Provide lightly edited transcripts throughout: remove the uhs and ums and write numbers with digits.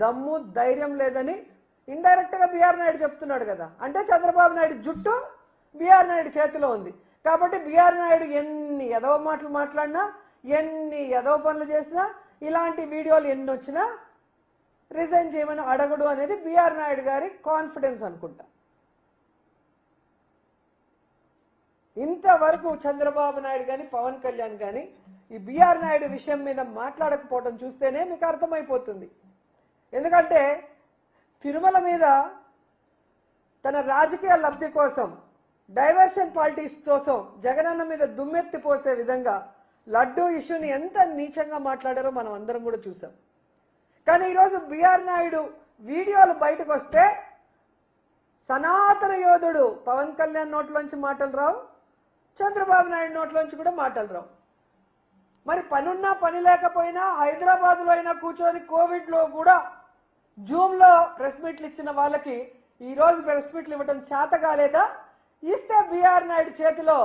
దమ్ము ధైర్యం లేదని ఇండైరెక్ట్ గా బిఆర్ నాయుడు చెప్తున్నాడు కదా. అంటే చంద్రబాబు నాయుడు జుట్టు బిఆర్ నాయుడు చేతిలో ఉంది కాబట్టి బిఆర్ నాయుడు ఎన్ని ఎదవ మాటలు మాట్లాడినా, ఎన్ని ఎదవ పనులు చేసినా, ఇలాంటి వీడియోలు ఎన్ని వచ్చినా రిజైన్ చేయమని అడగడు అనేది బిఆర్ నాయుడు గారి కాన్ఫిడెన్స్ అనుకుంటా. ఇంతవరకు చంద్రబాబు నాయుడు కానీ పవన్ కళ్యాణ్ కానీ ఈ బిఆర్ నాయుడు విషయం మీద మాట్లాడకపోవడం చూస్తేనే మీకు అర్థమైపోతుంది. ఎందుకంటే తిరుమల మీద తన రాజకీయ లబ్ధి కోసం, డైవర్షన్ పాలిటిక్స్ కోసం జగనన్న మీద దుమ్మెత్తి పోసే విధంగా లడ్డూ ఇష్యూని ఎంత నీచంగా మాట్లాడారో మనం అందరం కూడా చూసాం. కానీ ఈరోజు బిఆర్ నాయుడు వీడియోలు బయటకు వస్తే సనాతన యోధుడు పవన్ కళ్యాణ్ నోట్లోంచి మాటలు రావు, చంద్రబాబు నాయుడు నోట్లోంచి కూడా మాటలు రావు. మరి పనున్నా పని లేకపోయినా హైదరాబాద్లో అయినా కూర్చొని కోవిడ్లో కూడా జూమ్లో ప్రెస్ మీట్లు ఇచ్చిన వాళ్ళకి ఈరోజు ప్రెస్ మీట్లు ఇవ్వడం చేత కాలేదా? ఇస్తే బిఆర్ నాయుడు చేతిలో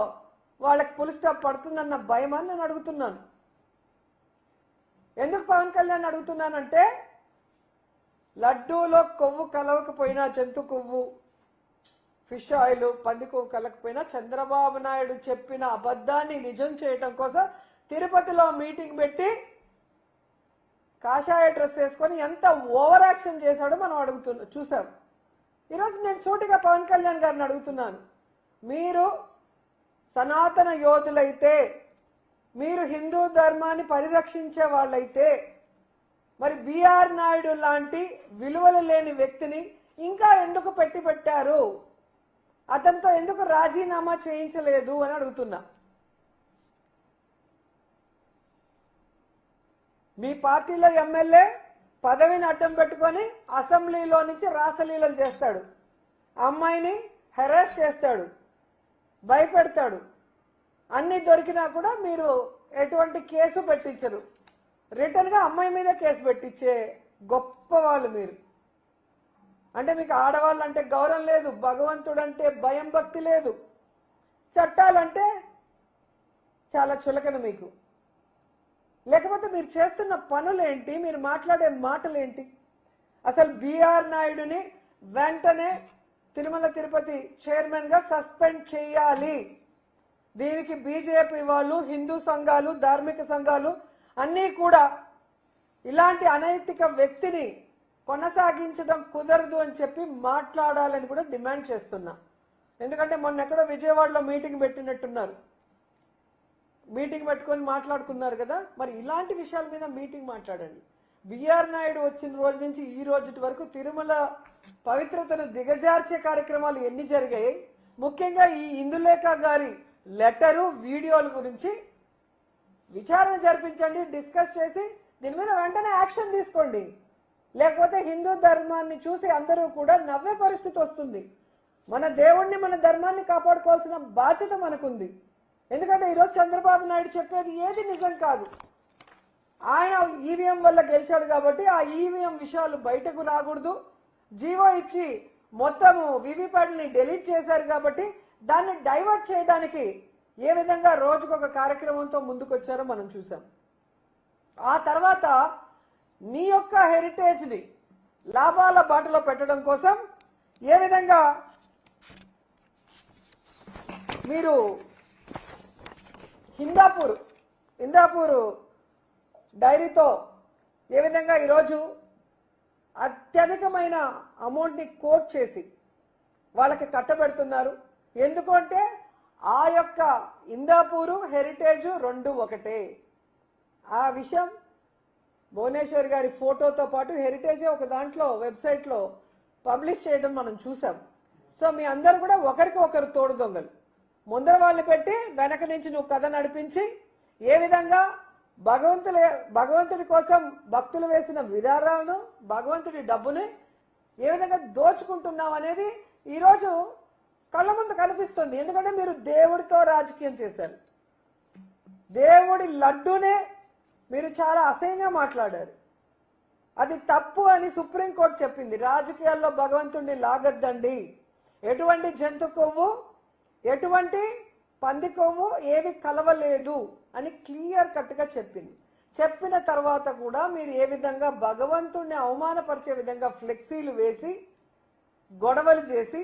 వాళ్ళకి ఫుల్ స్టాప్ పడుతుందన్న భయమని నేను అడుగుతున్నాను. ఎందుకు పవన్ కళ్యాణ్ అడుగుతున్నానంటే లడ్డూలో కొవ్వు కలవకపోయినా, జంతు కొవ్వు, ఫిష్ ఆయిల్, పంది కొవ్వు కలకపోయినా చంద్రబాబు నాయుడు చెప్పిన అబద్ధాన్ని నిజం చేయటం కోసం తిరుపతిలో మీటింగ్ పెట్టి కాషాయ డ్రెస్ వేసుకొని ఎంత ఓవర్ యాక్షన్ చేశాడో మనం చూసాం. ఈరోజు నేను సూటిగా పవన్ కళ్యాణ్ గారిని అడుగుతున్నాను, మీరు సనాతన యోధులైతే, మీరు హిందూ ధర్మాన్ని పరిరక్షించే వాళ్ళైతే మరి బిఆర్ నాయుడు లాంటి విలువలు లేని వ్యక్తిని ఇంకా ఎందుకు పెట్టారు? అతనితో ఎందుకు రాజీనామా చేయించలేదు అని అడుగుతున్నా. మీ పార్టీలో ఎమ్మెల్యే పదవిని అడ్డం పెట్టుకొని అసెంబ్లీలో నుంచి రాసలీలలు చేస్తాడు, అమ్మాయిని హెరాస్ చేస్తాడు, భయపెడతాడు. అన్ని దొరికినా కూడా మీరు ఎటువంటి కేసు పెట్టించరు. రిటర్న్ గా అమ్మాయి మీద కేసు పెట్టించే గొప్ప వాళ్ళు మీరు. అంటే మీకు ఆడవాళ్ళు అంటే గౌరవం లేదు, భగవంతుడు అంటే భయం భక్తి లేదు, చట్టాలంటే చాలా చులకన మీకు. లేకపోతే మీరు చేస్తున్న పనులేంటి, మీరు మాట్లాడే మాటలేంటి? అసలు బిఆర్ నాయుడుని వెంటనే తిరుమల తిరుపతి చైర్మన్ గా సస్పెండ్ చేయాలి. దీనికి బీజేపీ వాళ్ళు, హిందూ సంఘాలు, ధార్మిక సంఘాలు అన్నీ కూడా ఇలాంటి అనైతిక వ్యక్తిని కొనసాగించడం కుదరదు అని చెప్పి మాట్లాడాలని కూడా డిమాండ్ చేస్తున్నా. ఎందుకంటే మొన్న ఎక్కడో విజయవాడలో మీటింగ్ పెట్టినట్టున్నారు, మీటింగ్ పెట్టుకొని మాట్లాడుకున్నారు కదా. మరి ఇలాంటి విషయాల మీద మీటింగ్ మాట్లాడండి. బిఆర్ నాయుడు వచ్చిన రోజు నుంచి ఈ రోజు వరకు తిరుమల పవిత్రతను దిగజార్చే కార్యక్రమాలు ఎన్ని జరిగాయి? ముఖ్యంగా ఈ ఇందులేఖ గారి లెటరు, వీడియోల గురించి విచారణ జరిపించండి, డిస్కస్ చేసి దీని మీద వెంటనే యాక్షన్ తీసుకోండి. లేకపోతే హిందూ ధర్మాన్ని చూసి అందరూ కూడా నవ్వే పరిస్థితి వస్తుంది. మన దేవుణ్ణి, మన ధర్మాన్ని కాపాడుకోవాల్సిన బాధ్యత మనకుంది. ఎందుకంటే ఈరోజు చంద్రబాబు నాయుడు చెప్పేది ఏది నిజం కాదు. ఆయన ఈవీఎం వల్ల గెలిచాడు కాబట్టి ఆ ఈవీఎం విషయాలు బయటకు రాకూడదు. జీవో ఇచ్చి మొత్తము వివిప్యాట్ని డిలీట్ చేశారు కాబట్టి దాన్ని డైవర్ట్ చేయడానికి ఏ విధంగా రోజుకొక కార్యక్రమంతో ముందుకొచ్చారో మనం చూసాం. ఆ తర్వాత నీ యొక్క హెరిటేజ్ని లాభాల బాటలో పెట్టడం కోసం ఏ విధంగా మీరు హిందాపూర్ డైరీతో ఏ విధంగా ఈరోజు అత్యధికమైన అమౌంట్ని కోట్ చేసి వాళ్ళకి కట్టబెడుతున్నారు. ఎందుకంటే ఆ యొక్క ఇందాపూరు, హెరిటేజ్ రెండు ఒకటే. ఆ విషయం భువనేశ్వర్ గారి ఫోటోతో పాటు హెరిటేజే ఒక దాంట్లో వెబ్సైట్లో పబ్లిష్ చేయడం మనం చూసాం. సో మీ అందరు కూడా ఒకరికి ఒకరు తోడు దొంగలు. ముందర వాళ్ళని పెట్టి వెనక నుంచి నువ్వు కథ నడిపించి ఏ విధంగా భగవంతుడి కోసం భక్తులు వేసిన విరాళాలను, భగవంతుడి డబ్బుని ఏ విధంగా దోచుకుంటున్నావు అనేది ఈరోజు కళ్ళ ముందు కనిపిస్తుంది. ఎందుకంటే మీరు దేవుడితో రాజకీయం చేశారు. దేవుడి లడ్డూనే మీరు చాలా అసహ్యంగా మాట్లాడారు. అది తప్పు అని సుప్రీంకోర్టు చెప్పింది. రాజకీయాల్లో భగవంతుడిని లాగద్దండి, ఎటువంటి జంతు కొవ్వు, ఎటువంటి పంది కొవ్వు ఏవి కలవలేదు అని క్లియర్ కట్ గా చెప్పింది. చెప్పిన తర్వాత కూడా మీరు ఏ విధంగా భగవంతుణ్ణి అవమానపరిచే విధంగా ఫ్లెక్సీలు వేసి గొడవలు చేసి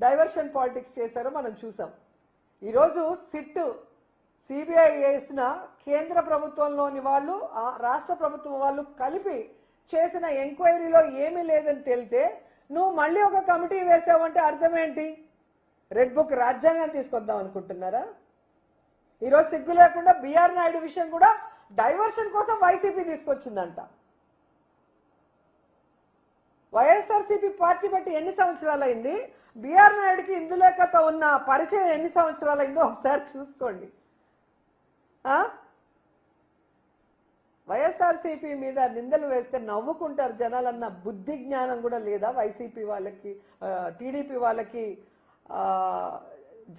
డైవర్షన్ పాలిటిక్స్ చేశారో మనం చూసాం. ఈరోజు సిట్ సిబిఐ వేసిన కేంద్ర ప్రభుత్వంలోని వాళ్ళు రాష్ట్ర ప్రభుత్వం వాళ్ళు కలిపి చేసిన ఎంక్వైరీలో ఏమీ లేదని తెలితే నువ్వు మళ్ళీ ఒక కమిటీ వేసావంటే అర్థం ఏంటి? రెడ్ బుక్ రాజ్యాంగాన్ని తీసుకొద్దాం అనుకుంటున్నారా? ఈరోజు సిగ్గు లేకుండా బిఆర్ నాయుడు విషయం కూడా డైవర్షన్ కోసం వైసీపీ తీసుకొచ్చిందంట. వైఎస్ఆర్సీపీ పార్టీ బట్టి ఎన్ని సంవత్సరాలు అయింది? బిఆర్ నాయుడుకి ఇందులేకతో ఉన్న పరిచయం ఎన్ని సంవత్సరాలు అయిందో ఒకసారి చూసుకోండి. వైఎస్ఆర్సీపీ మీద నిందలు వేస్తే నవ్వుకుంటారు జనాలన్న బుద్ధి జ్ఞానం కూడా లేదా వైసీపీ వాళ్ళకి, టీడీపీ వాళ్ళకి,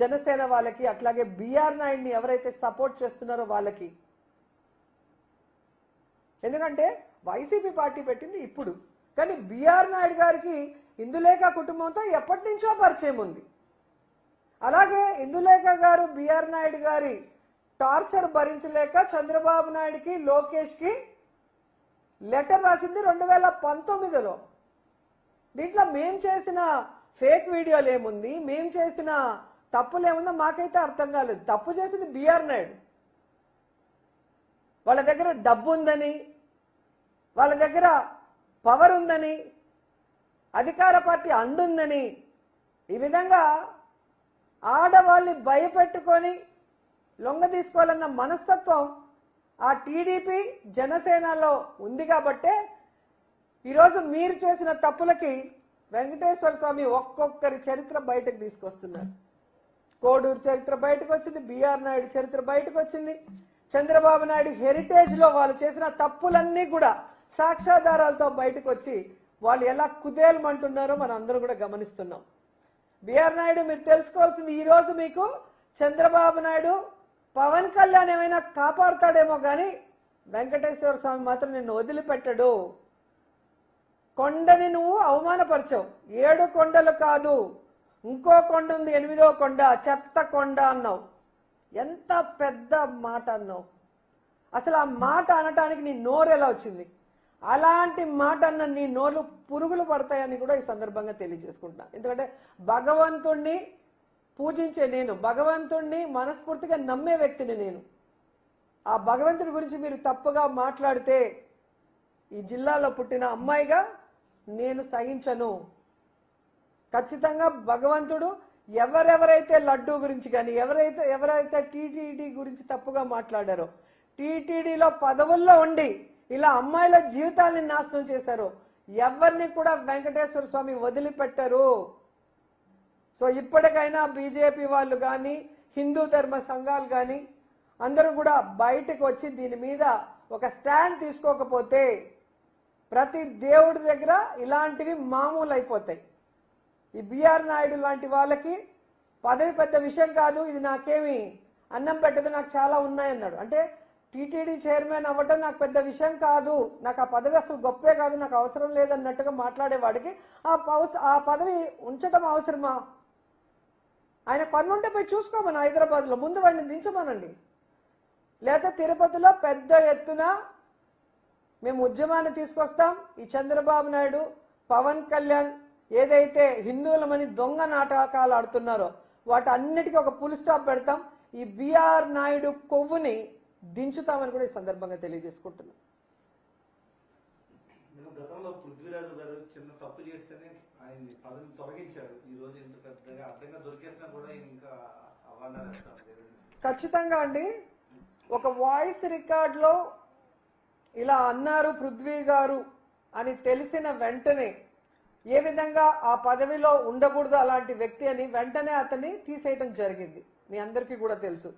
జనసేన వాళ్ళకి, అట్లాగే బిఆర్ నాయుడిని ఎవరైతే సపోర్ట్ చేస్తున్నారో వాళ్ళకి. ఎందుకంటే వైసీపీ పార్టీ పెట్టింది ఇప్పుడు, కానీ బిఆర్ నాయుడు గారికి ఇందులేఖ కుటుంబంతో ఎప్పటి నుంచో పరిచయం ఉంది. అలాగే ఇందులేఖ గారు బిఆర్ నాయుడు గారి టార్చర్ భరించలేక చంద్రబాబు నాయుడికి, లోకేష్ కి లెటర్ రాసింది 2019లో. దీంట్లో మేం చేసిన ఫేక్ వీడియోలు ఏముంది, మేం చేసిన తప్పులు ఏముందో మాకైతే అర్థం కాలేదు. తప్పు చేసింది బిఆర్ నాయుడు. వాళ్ళ దగ్గర డబ్బు ఉందని, వాళ్ళ దగ్గర పవర్ ఉందని, అధికార పార్టీ అండుందని, ఈ విధంగా ఆడవాళ్ళని భయపెట్టుకొని లొంగ తీసుకోవాలన్న మనస్తత్వం ఆ టీడీపీ జనసేనలో ఉంది. కాబట్టే ఈరోజు మీరు చేసిన తప్పులకి వెంకటేశ్వర స్వామి ఒక్కొక్కరి చరిత్ర బయటకు తీసుకొస్తున్నారు. కోడూరు చరిత్ర బయటకు వచ్చింది, బిఆర్ నాయుడు చరిత్ర బయటకు వచ్చింది, చంద్రబాబు నాయుడు హెరిటేజ్ లో వాళ్ళు చేసిన తప్పులన్నీ కూడా సాక్ష్యాధారాలతో బయటకు వచ్చి వాళ్ళు ఎలా కుదేలమంటున్నారో మనం అందరూ కూడా గమనిస్తున్నాం. బిఆర్ నాయుడు మీరు తెలుసుకోవాల్సింది, ఈ రోజు మీకు చంద్రబాబు నాయుడు, పవన్ కళ్యాణ్ ఏమైనా కాపాడుతాడేమో కానీ వెంకటేశ్వర స్వామి మాత్రం నిన్ను వదిలిపెట్టడు. కొండని నువ్వు అవమానపరిచావు. 7 కొండలు కాదు, ఇంకో కొండ ఉంది, 8వ కొండ, చెత్త కొండ అన్నావు. ఎంత పెద్ద మాట అన్నావు. అసలు ఆ మాట అనటానికి నీ నోరు ఎలా వచ్చింది? అలాంటి మాట అన్న నీ నోర్లు పురుగులు పడతాయని కూడా ఈ సందర్భంగా తెలియజేసుకుంటున్నా. ఎందుకంటే భగవంతుణ్ణి పూజించే నేను, భగవంతుణ్ణి మనస్ఫూర్తిగా నమ్మే వ్యక్తిని నేను. ఆ భగవంతుడి గురించి మీరు తప్పుగా మాట్లాడితే ఈ జిల్లాలో పుట్టిన అమ్మాయిగా నేను సహించను. ఖచ్చితంగా భగవంతుడు ఎవరెవరైతే లడ్డూ గురించి కానీ, ఎవరైతే టీటీడీ గురించి తప్పుగా మాట్లాడారో, టీటీడీలో పదవుల్లో ఉండి ఇలా అమ్మాయిల జీవితాన్ని నాశనం చేశారో ఎవరిని కూడా వెంకటేశ్వర స్వామి వదిలిపెట్టరు. సో ఇప్పటికైనా బీజేపీ వాళ్ళు కానీ, హిందూ ధర్మ సంఘాలు కానీ అందరూ కూడా బయటకు వచ్చి దీని మీద ఒక స్టాండ్ తీసుకోకపోతే ప్రతి దేవుడి దగ్గర ఇలాంటివి మామూలు అయిపోతాయి. ఈ బిఆర్ నాయుడు లాంటి వాళ్ళకి పదవి పెద్ద విషయం కాదు, ఇది నాకేమి అన్నం పెట్టదు, నాకు చాలా ఉన్నాయన్నాడు. అంటే టీటీడీ చైర్మన్ అవ్వటం నాకు పెద్ద విషయం కాదు, నాకు ఆ పదవి అసలు గొప్పే కాదు, నాకు అవసరం లేదన్నట్టుగా మాట్లాడేవాడికి ఆ పదవి ఉంచడం అవసరమా? ఆయన పనుంటే పోయి చూసుకోమని హైదరాబాద్లో, ముందు వాడిని దించమనండి. లేదా తిరుపతిలో పెద్ద ఎత్తున మేము ఉద్యమాన్ని తీసుకొస్తాం. ఈ చంద్రబాబు నాయుడు, పవన్ కళ్యాణ్ ఏదైతే హిందువులమని దొంగ నాటకాలు ఆడుతున్నారో వాటన్నిటికీ ఒక ఫుల్ స్టాప్ పెడతాం. ఈ బిఆర్ నాయుడు కొవ్వుని దించుతామని కూడా ఈ సందర్భంగా తెలియజేసుకుంటున్నాం. గతంలో పృథ్వీరాజు గారు చిన్న తప్పు చేస్తేనే ఆయన పదవి తొలగించారు. ఈ రోజు ఇంత పెద్దగా అర్థంగా దొరికేసినా కూడా ఇంకా అవార్డు. ఖచ్చితంగా అండి, ఒక వాయిస్ రికార్డ్ లో ఇలా అన్నారు పృథ్వీ గారు అని తెలిసిన వెంటనే ఏ విధంగా ఆ పదవిలో ఉండకూడదు అలాంటి వ్యక్తి అని వెంటనే అతన్ని తీసేయటం జరిగింది. మీ అందరికీ కూడా తెలుసు.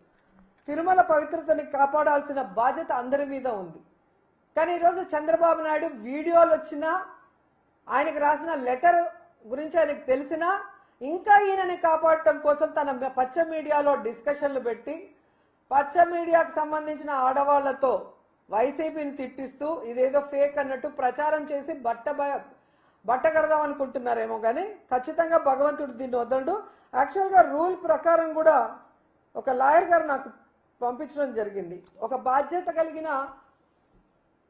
తిరుమల పవిత్రతని కాపాడాల్సిన బాధ్యత అందరి మీద ఉంది. కానీ ఈరోజు చంద్రబాబు నాయుడు వీడియోలు వచ్చినా, ఆయనకు రాసిన లెటర్ గురించి ఆయనకు తెలిసినా ఇంకా ఈయనని కాపాడటం కోసం తన పచ్చ మీడియాలో డిస్కషన్లు పెట్టి పచ్చ మీడియాకు సంబంధించిన ఆడవాళ్లతో వైసీపీని తిట్టిస్తూ ఇదేదో ఫేక్ అన్నట్టు ప్రచారం చేసి బట్ట కడదాం అనుకుంటున్నారేమో. కానీ ఖచ్చితంగా భగవంతుడు దీన్ని వదలడు. యాక్చువల్గా రూల్ ప్రకారం కూడా ఒక లాయర్ గారు నాకు పంపించడం జరిగింది. ఒక బాధ్యత కలిగిన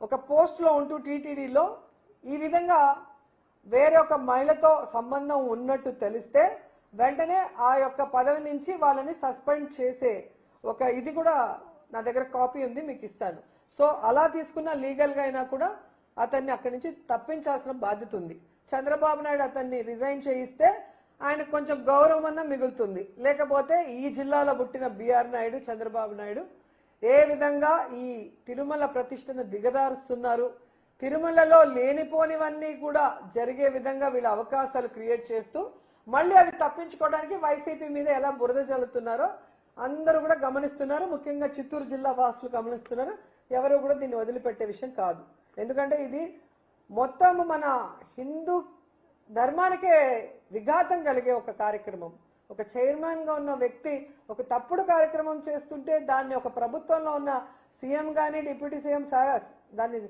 ఒక పోస్ట్లో ఉంటూ టీటీడీలో ఈ విధంగా వేరే ఒక మహిళతో సంబంధం ఉన్నట్టు తెలిస్తే వెంటనే ఆ యొక్క పదవి నుంచి వాళ్ళని సస్పెండ్ చేసే ఒక ఇది కూడా నా దగ్గర కాపీ ఉంది, మీకు ఇస్తాను. సో అలా తీసుకున్న లీగల్గా అయినా కూడా అతన్ని అక్కడి నుంచి తప్పించాల్సిన బాధ్యత ఉంది. చంద్రబాబు నాయుడు అతన్ని రిజైన్ చేయిస్తే ఆయనకు కొంచెం గౌరవం అన్నా మిగులుతుంది. లేకపోతే ఈ జిల్లాలో పుట్టిన బిఆర్ నాయుడు, చంద్రబాబు నాయుడు ఏ విధంగా ఈ తిరుమల ప్రతిష్టను దిగదారుస్తున్నారు, తిరుమలలో లేనిపోనివన్నీ కూడా జరిగే విధంగా వీళ్ళ అవకాశాలు క్రియేట్ చేస్తూ మళ్ళీ అవి తప్పించుకోవడానికి వైసీపీ మీద ఎలా బురద చల్లుతున్నారో అందరూ కూడా గమనిస్తున్నారు. ముఖ్యంగా చిత్తూరు జిల్లా వాసులు గమనిస్తున్నారు. ఎవరు కూడా దీన్ని వదిలిపెట్టే విషయం కాదు. ఎందుకంటే ఇది మొత్తం మన హిందూ ధర్మానికే విఘాతం కలిగే ఒక కార్యక్రమం. ఒక చైర్మన్ గా ఉన్న వ్యక్తి ఒక తప్పుడు కార్యక్రమం చేస్తుంటే దాన్ని ఒక ప్రభుత్వంలో ఉన్న సీఎం గాని డిప్యూటీ సీఎం దాన్ని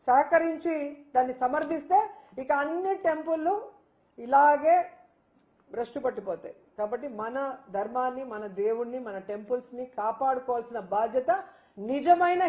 సహకరించి దాన్ని సమర్థిస్తే ఇక అన్ని టెంపుల్లు ఇలాగే భ్రష్టు పట్టిపోతాయి. కాబట్టి మన ధర్మాన్ని, మన దేవుణ్ణి, మన టెంపుల్స్ ని కాపాడుకోవాల్సిన బాధ్యత నిజమైన